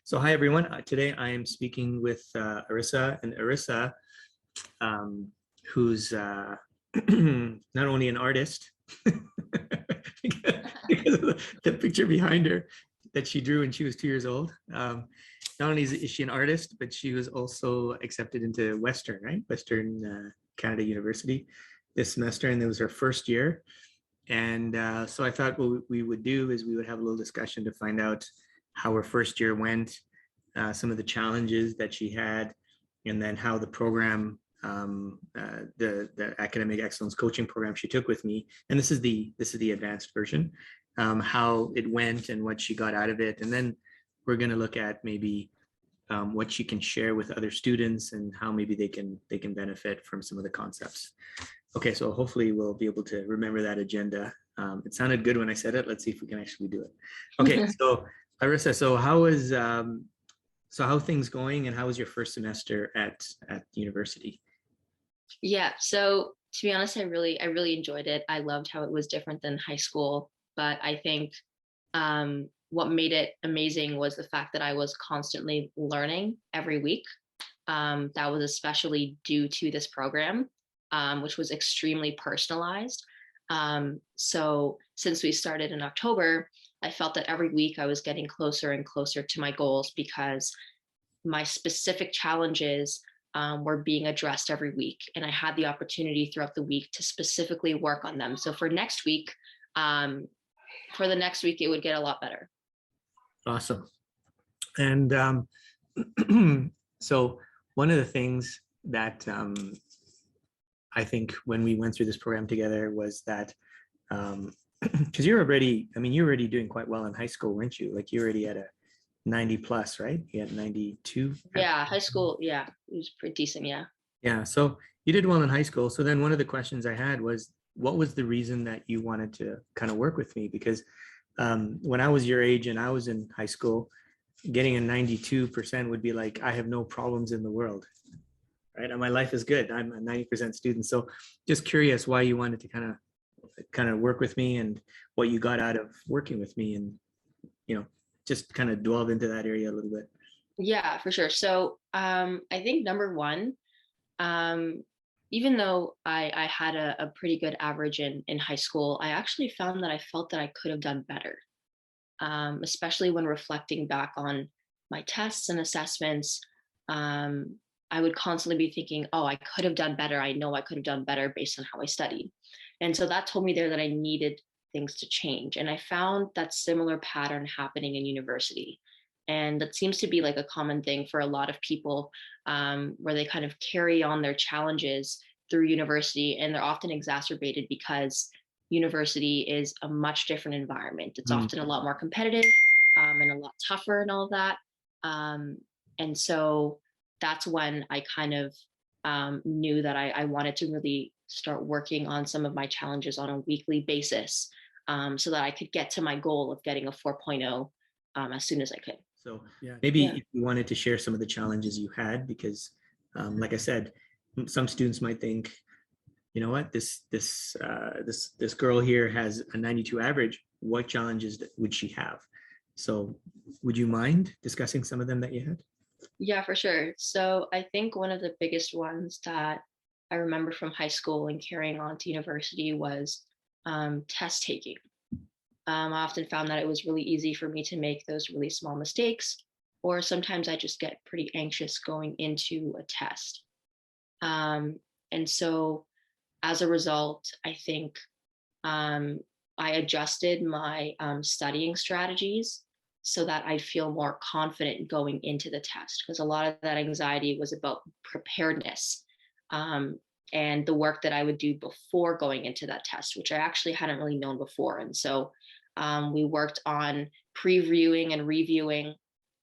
So hi everyone. Today I am speaking with Arisa, and Arisa, who's not only an artist because of the picture behind her that she drew when she was 2 years old. Not only is she an artist, but she was also accepted into Western, right? Western Canada University this semester, and it was her first year. And so I thought what we would do is we would have a little discussion to find out how her first year went, some of the challenges that she had, and then how the program, the academic excellence coaching program she took with me, and this is the advanced version, how it went and what she got out of it, and then we're going to look at maybe what she can share with other students and how maybe they can benefit from some of the concepts. Okay, so hopefully we'll be able to remember that agenda. It sounded good when I said it. Let's see if we can actually do it. Okay, so Arisa, so how are things going, and how was your first semester at university? Yeah, so to be honest, I really enjoyed it. I loved how it was different than high school, but I think what made it amazing was the fact that I was constantly learning every week. That was especially due to this program, which was extremely personalized. So since we started in October, I felt that every week I was getting closer and closer to my goals because my specific challenges were being addressed every week. And I had the opportunity throughout the week to specifically work on them. So um, for the next week, it would get a lot better. Awesome. And so one of the things that I think when we went through this program together was that because you're already doing quite well in high school, weren't you? Like you already had a 90 plus, right? You had 92. Yeah, high school, yeah, it was pretty decent, yeah. Yeah, so you did well in high school. So then one of the questions I had was, what was the reason that you wanted to kind of work with me? Because when I was your age and I was in high school, getting a 92% would be like, I have no problems in the world, right? And my life is good. I'm a 90% student. So just curious why you wanted to kind of work with me and what you got out of working with me, and just kind of delve into that area a little bit. Yeah, for sure. So I think number one, um, even though I had a pretty good average in high school, I actually found that I felt that I could have done better, especially when reflecting back on my tests and assessments. Um, I would constantly be thinking, oh, I could have done better. I know I could have done better based on how I studied. And so that told me there that I needed things to change. And I found that similar pattern happening in university. And that seems to be like a common thing for a lot of people, where they kind of carry on their challenges through university, and they're often exacerbated because university is a much different environment. It's Mm. often a lot more competitive, and a lot tougher and all of that. Um, and so that's when I kind of knew that I wanted to really start working on some of my challenges on a weekly basis, so that I could get to my goal of getting a 4.0 as soon as I could. So yeah, maybe Yeah. if you wanted to share some of the challenges you had, because like I said, some students might think, you know what, this girl here has a 92 average. What challenges would she have? So would you mind discussing some of them that you had? Yeah, for sure. So I think one of the biggest ones that I remember from high school and carrying on to university was test taking. I often found that it was really easy for me to make those really small mistakes, or sometimes I just get pretty anxious going into a test. Um, and so as a result, I think um, I adjusted my studying strategies so that I feel more confident going into the test, because a lot of that anxiety was about preparedness, um, and the work that I would do before going into that test, which I actually hadn't really known before. And so we worked on previewing and reviewing,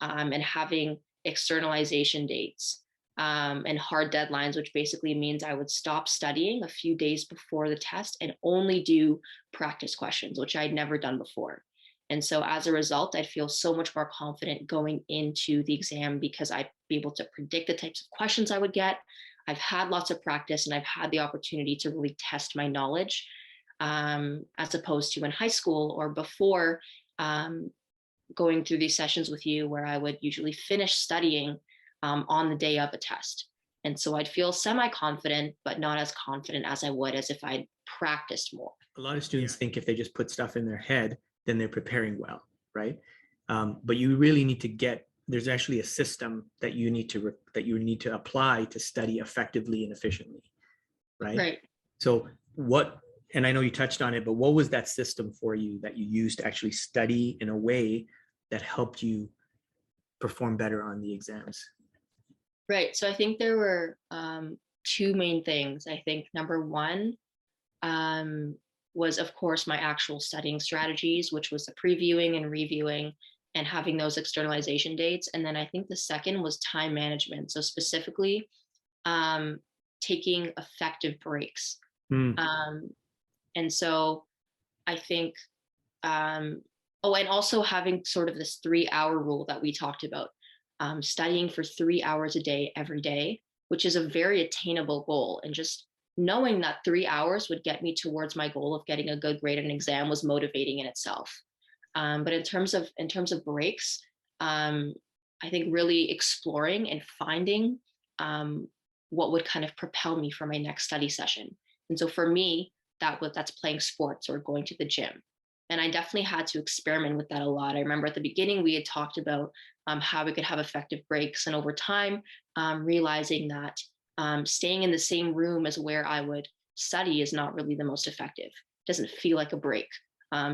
and having externalization dates, and hard deadlines, which basically means I would stop studying a few days before the test and only do practice questions, which I'd never done before. And so as a result, I'd feel so much more confident going into the exam because I'd be able to predict the types of questions I would get. I've had lots of practice and I've had the opportunity to really test my knowledge, as opposed to in high school or before. Um, going through these sessions with you where I would usually finish studying on the day of a test. And so I'd feel semi-confident, but not as confident as I would as if I'd practiced more. A lot of students think if they just put stuff in their head, then they're preparing well, right? But you really need to there's actually a system that you need to apply to study effectively and efficiently, right? Right. So and I know you touched on it, but what was that system for you that you used to actually study in a way that helped you perform better on the exams? Right. So I think there were two main things. I think number one was, of course, my actual studying strategies, which was the previewing and reviewing and having those externalization dates. And then I think the second was time management. So specifically, taking effective breaks. And so I think, and also having sort of this 3-hour rule that we talked about, studying for 3 hours a day, every day, which is a very attainable goal. And just knowing that 3 hours would get me towards my goal of getting a good grade in an exam was motivating in itself. But in terms of breaks, I think really exploring and finding what would kind of propel me for my next study session. And so for me, that's playing sports or going to the gym. And I definitely had to experiment with that a lot. I remember at the beginning, we had talked about how we could have effective breaks. And over time, realizing that staying in the same room as where I would study is not really the most effective. It doesn't feel like a break.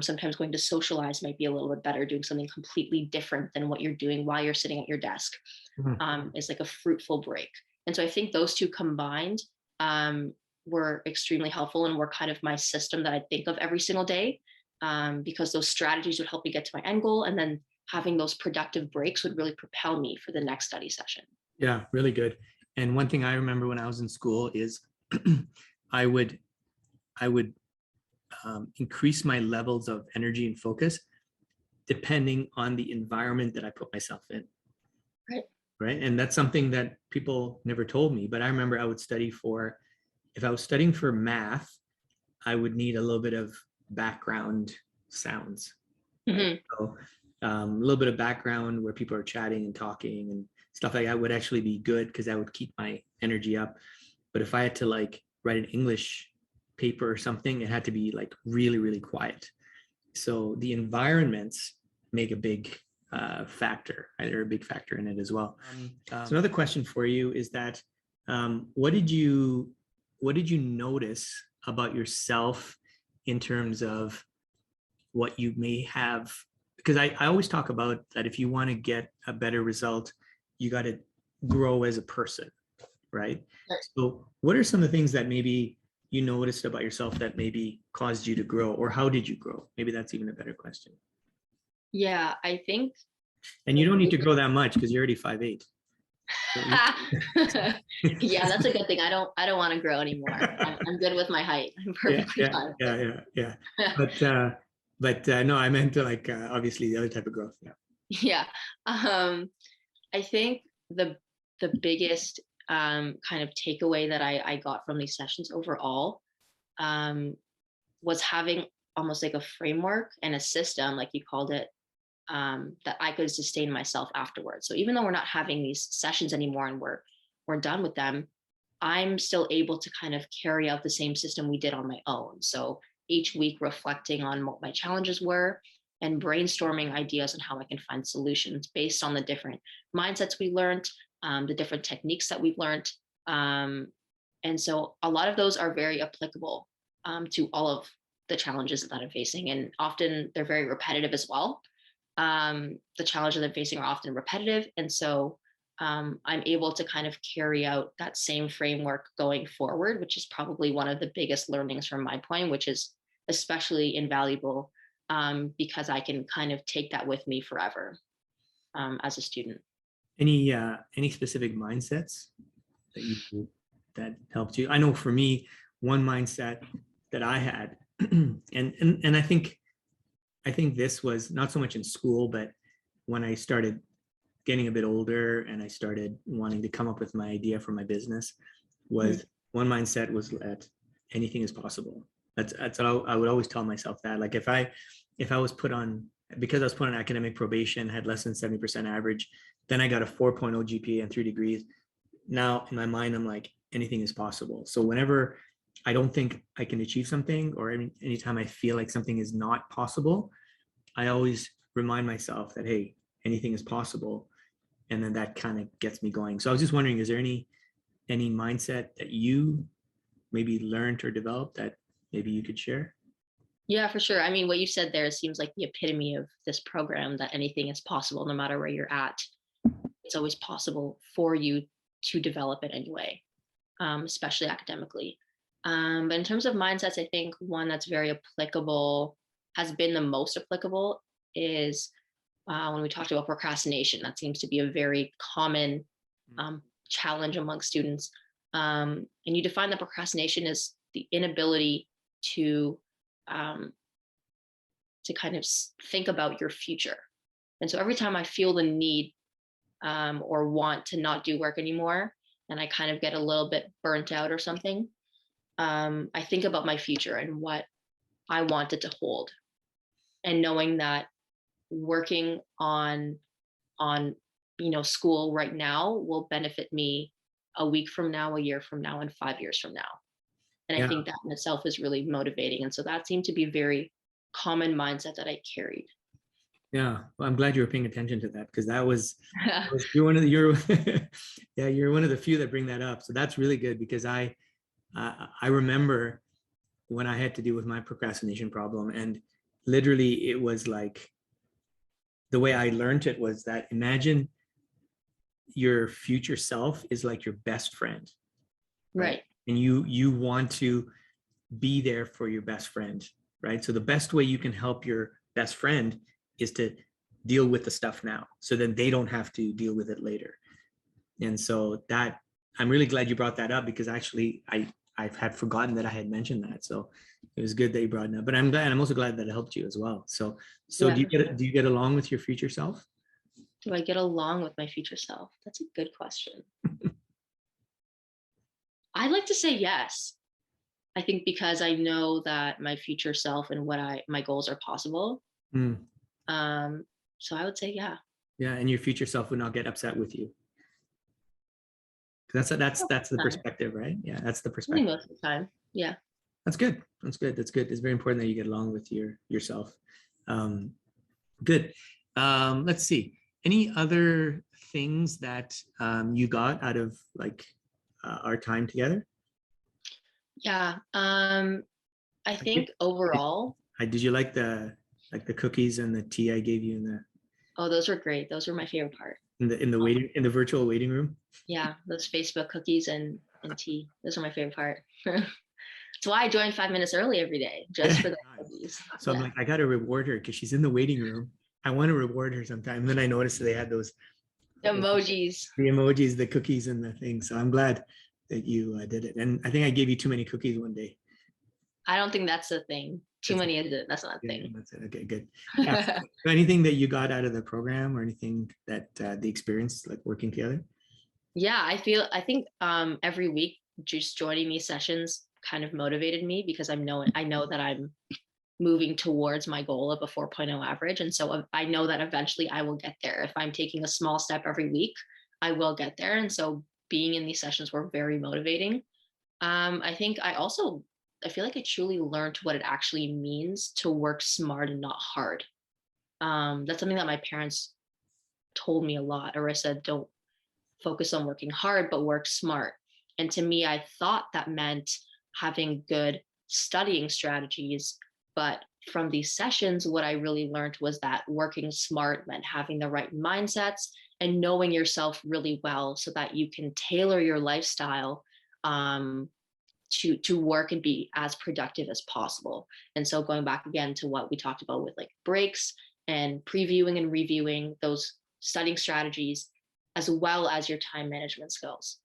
Sometimes going to socialize might be a little bit better, doing something completely different than what you're doing while you're sitting at your desk is like a fruitful break. And so I think those two combined were extremely helpful and were kind of my system that I think of every single day, because those strategies would help me get to my end goal. And then having those productive breaks would really propel me for the next study session. Yeah, really good. And one thing I remember when I was in school is I would increase my levels of energy and focus depending on the environment that I put myself in. Right. And that's something that people never told me, but I remember I would if I was studying for math, I would need a little bit of background sounds. Right? So a little bit of background where people are chatting and talking and stuff like that would actually be good because that would keep my energy up. But if I had to write an English paper or something, it had to be really, really quiet. So the environments make a big factor, either a big factor in it as well. So another question for you is that what did you notice about yourself in terms of what you may have? Because I always talk about that if you want to get a better result, you got to grow as a person, right? So what are some of the things that maybe you noticed about yourself that maybe caused you to grow, or how did you grow? Maybe that's even a better question. Yeah, I think. And you don't need to grow that much because you're already 5'8". Yeah, that's a good thing. I don't want to grow anymore. I'm good with my height. I'm perfectly fine. Yeah. But no, I meant to obviously the other type of growth. Yeah. I think the biggest kind of takeaway that I got from these sessions overall was having almost like a framework and a system, like you called it, that I could sustain myself afterwards. So even though we're not having these sessions anymore and we're done with them, I'm still able to kind of carry out the same system we did on my own. So each week reflecting on what my challenges were and brainstorming ideas on how I can find solutions based on the different mindsets we learned, the different techniques that we've learned. And so a lot of those are very applicable to all of the challenges that I'm facing. And often they're very repetitive as well. The challenges I'm facing are often repetitive. And so I'm able to kind of carry out that same framework going forward, which is probably one of the biggest learnings from my point, which is especially invaluable because I can kind of take that with me forever as a student. Any specific mindsets that helped you? I know for me, one mindset that I had, and I think this was not so much in school, but when I started getting a bit older and I started wanting to come up with my idea for my business, was one mindset was that anything is possible. That's what I would always tell myself that. Like if I was put on because I was put on academic probation, had less than 70% average. Then I got a 4.0 GPA and 3 degrees. Now in my mind, I'm like, anything is possible. So whenever I don't think I can achieve something, or anytime I feel like something is not possible, I always remind myself that, hey, anything is possible. And then that kind of gets me going. So I was just wondering, is there any mindset that you maybe learned or developed that maybe you could share? Yeah, for sure. I mean, what you said there seems like the epitome of this program, that anything is possible no matter where you're at. It's always possible for you to develop it anyway, especially academically. But in terms of mindsets, I think one that's very applicable, has been the most applicable, is when we talked about procrastination. That seems to be a very common challenge among students. And you define that procrastination as the inability to kind of think about your future. And so every time I feel the need or want to not do work anymore, and I kind of get a little bit burnt out or something, I think about my future and what I want it to hold. And knowing that working on school right now will benefit me a week from now, a year from now, and 5 years from now. And I Yeah. think that in itself is really motivating. And so that seemed to be a very common mindset that I carried. Yeah. Well, I'm glad you were paying attention to that, because you're one of the, you're yeah, you're one of the few that bring that up. So that's really good, because I remember when I had to deal with my procrastination problem, and literally it was like, the way I learned it was that, imagine your future self is like your best friend, Right. and you want to be there for your best friend, right? So the best way you can help your best friend is to deal with the stuff now, so then they don't have to deal with it later. And so that, I'm really glad you brought that up, because actually I've had forgotten that I had mentioned that. So it was good that you brought it up. But I'm also glad that it helped you as well. So Yeah, do you get along with your future self? do I get along with my future self? That's a good question. I'd like to say yes. I think because I know that my future self and my goals are possible. Mm, Um, so I would say yeah. yeah, and your future self would not get upset with you. That's the Time. perspective, right? Yeah, that's the I think perspective. most of the time. Yeah. That's good. That's good. That's good. It's very important that you get along with yourself. Good. Let's see. Any other things that you got out of like our time together? Yeah. I think Did, overall, did you like the cookies and the tea I gave you oh, those were great. Those were my favorite part. Um, in the virtual waiting room? yeah, those Facebook cookies and tea. Those are my favorite part. That's why I join 5 minutes early every day, just for the cookies. So I'm Yeah. like, I gotta reward her because she's in the waiting room. I want to reward her sometime. And then I noticed they had those The emojis. the emojis, the cookies, and the thing. So I'm glad that you did it. And I think I gave you too many cookies one day. I don't think that's the thing. Too That's many is it. That's not a Yeah, thing. that's it. Okay, good. Yeah. So anything that you got out of the program, or anything that the experience, like working together? Yeah, I think every week just joining these sessions kind of motivated me because I know that I'm moving towards my goal of a 4.0 average. And so I know that eventually I will get there. If I'm taking a small step every week, I will get there. And so being in these sessions were very motivating. I think I feel like I truly learned what it actually means to work smart and not hard. That's something that my parents told me a lot. Arisa, don't focus on working hard, but work smart. And to me, I thought that meant having good studying strategies. But from these sessions, what I really learned was that working smart meant having the right mindsets and knowing yourself really well so that you can tailor your lifestyle to work and be as productive as possible. And so going back again to what we talked about with like breaks and previewing and reviewing those studying strategies, as well as your time management skills.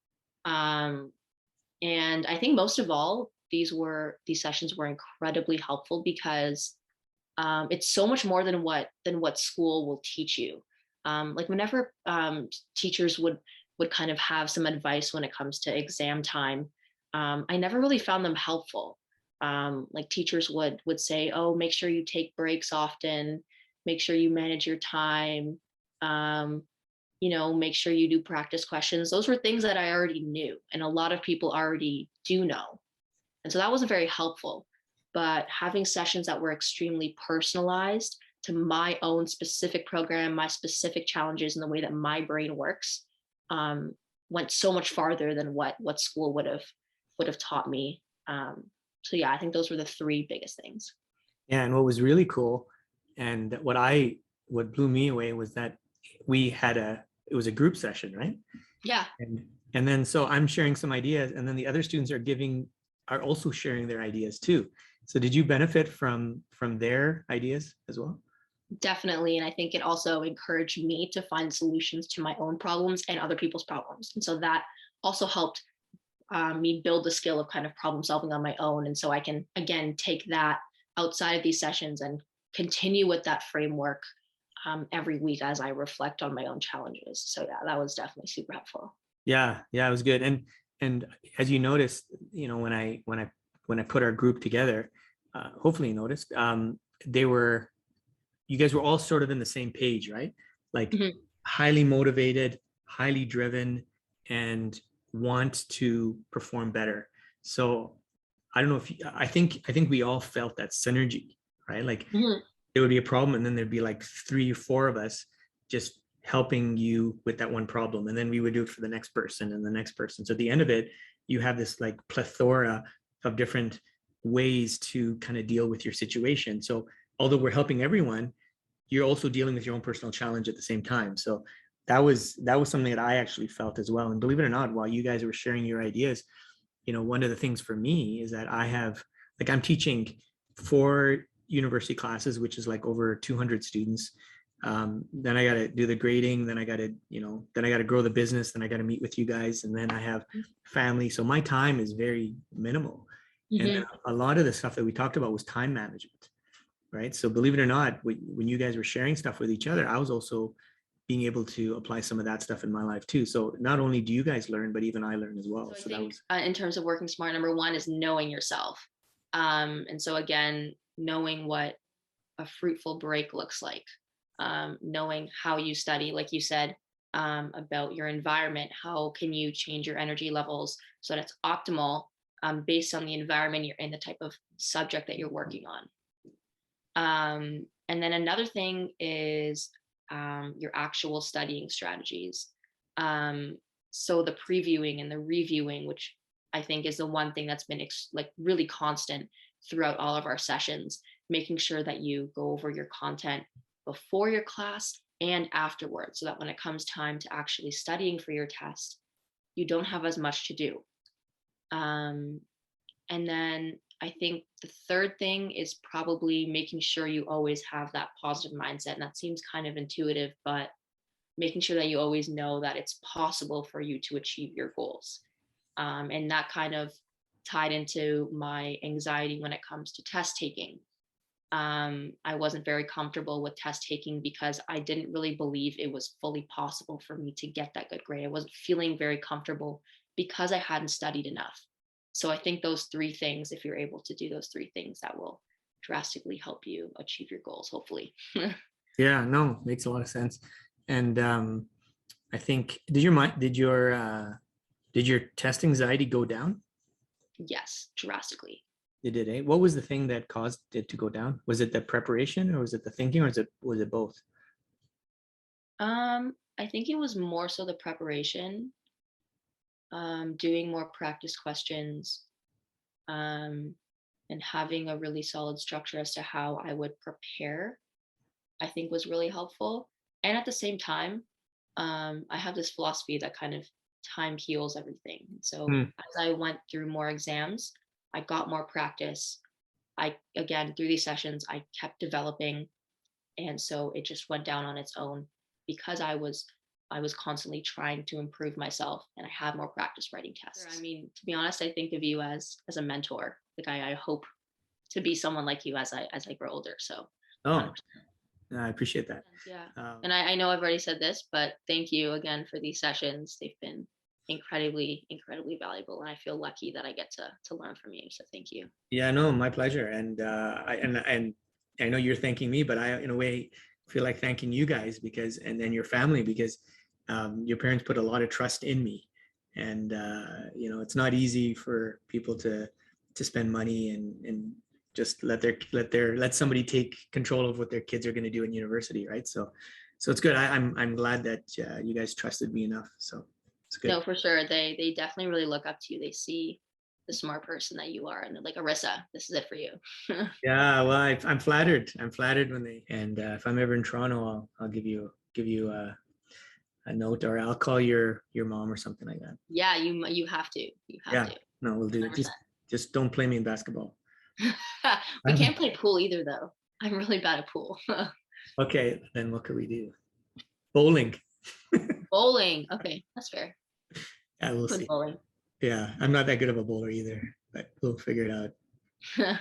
Um, and I think most of all, these sessions were incredibly helpful because it's so much more than what school will teach you. Like whenever teachers would kind of have some advice when it comes to exam time, I never really found them helpful. Like teachers would say, "Oh, make sure you take breaks often. make sure you manage your time, um, make sure you do practice questions. Those were things that I already knew, and a lot of people already do know. And so that wasn't very helpful. But having sessions that were extremely personalized to my own specific program, my specific challenges, and the way that my brain works, um, went so much farther than what school would have taught me. So yeah, I think those were the three biggest things. Yeah, and what was really cool, and what blew me away was that we had it was a group session, right? Yeah. And then so I'm sharing some ideas, and then the other students are also sharing their ideas too. So did you benefit from their ideas as well? Definitely. And I think it also encouraged me to find solutions to my own problems and other people's problems. And so that also helped me build the skill of kind of problem solving on my own. And so I can, again, take that outside of these sessions and continue with that framework every week as I reflect on my own challenges. So yeah, that was definitely super helpful. Yeah, it was good. And as you noticed, when I put our group together, hopefully you noticed, you guys were all sort of in the same page, right? Like Mhm. highly motivated, highly driven, and want to perform better. So I don't know if I think we all felt that synergy, right? Like Mhm. there would be a problem, and then there'd be like 3 or 4 of us just helping you with that one problem, and then we would do it for the next person and the next person. So at the end of it, you have this like plethora of different ways to kind of deal with your situation. So although we're helping everyone, you're also dealing with your own personal challenge at the same time. So that was something that I actually felt as well. And believe it or not, while you guys were sharing your ideas, one of the things for me is that I'm teaching 4 university classes, which is like over 200 students. Then I got to do the grading. Then I got to grow the business. Then I got to meet with you guys. And then I have family. So my time is very minimal. And then Mhm. a lot of the stuff that we talked about was time management, right? So believe it or not, when you guys were sharing stuff with each other, I was also being able to apply some of that stuff in my life too. So not only do you guys learn, but even I learn as well. So I So that think was in terms of working smart, number one is knowing yourself. And so again, knowing what a fruitful break looks like, knowing how you study, like you said, about your environment. How can you change your energy levels so that it's optimal based on the environment you're in, the type of subject that you're working on. And then another thing is your actual studying strategies. So the previewing and the reviewing, which I think is the one thing that's been like really constant throughout all of our sessions, making sure that you go over your content before your class and afterwards, so that when it comes time to actually studying for your test, you don't have as much to do. Um, and then I think the third thing is probably making sure you always have that positive mindset. And that seems kind of intuitive, but making sure that you always know that it's possible for you to achieve your goals. And that kind of tied into my anxiety when it comes to test taking. I wasn't very comfortable with test taking because I didn't really believe it was fully possible for me to get that good grade. I wasn't feeling very comfortable because I hadn't studied enough. So I think those three things, if you're able to do those three things, that will drastically help you achieve your goals, hopefully. Yeah, no, makes a lot of sense. And I think did your test anxiety go down? Yes, drastically. It did, eh? What was the thing that caused it to go down? Was it the preparation, or was it the thinking, or was it both? I think it was more so the preparation, doing more practice questions, um, and having a really solid structure as to how I would prepare, I think was really helpful. And at the same time, I have this philosophy that kind of time heals everything. So Hmm. as I went through more exams, I got more practice. Again, through these sessions, I kept developing. And so it just went down on its own because I was constantly trying to improve myself, and I had more practice writing tests. I mean, to be honest, I think of you as a mentor. Like I hope to be someone like you as I grow older. So Oh, 100%. I appreciate that. Yeah. Um, And I know I've already said this, but thank you again for these sessions. They've been incredibly, incredibly valuable. And I feel lucky that I get to learn from you. So thank you. yeah, no, my pleasure. And I know you're thanking me, but I, in a way, feel like thanking you guys because, and then your family, because your parents put a lot of trust in me. And, it's not easy for people to spend money and just let somebody take control of what their kids are going to do in university. Right. So it's good. I'm glad that you guys trusted me enough. So it's good. No, for sure. They definitely really look up to you. They see the smart person that you are, and they're like, Arisa, this is it for you. Yeah, well, I'm flattered. I'm flattered when they, and if I'm ever in Toronto, I'll give you a note, or I'll call your mom or something like that. Yeah, you have to. You have Yeah, to. no, we'll do it. 100%. Just don't play me in basketball. We can't play pool either, though. I'm really bad at pool. Okay, then what could we do? Bowling. Bowling. Okay, that's fair. Yeah, we'll Put see. bowling. Yeah, I'm not that good of a bowler either, but we'll figure it out.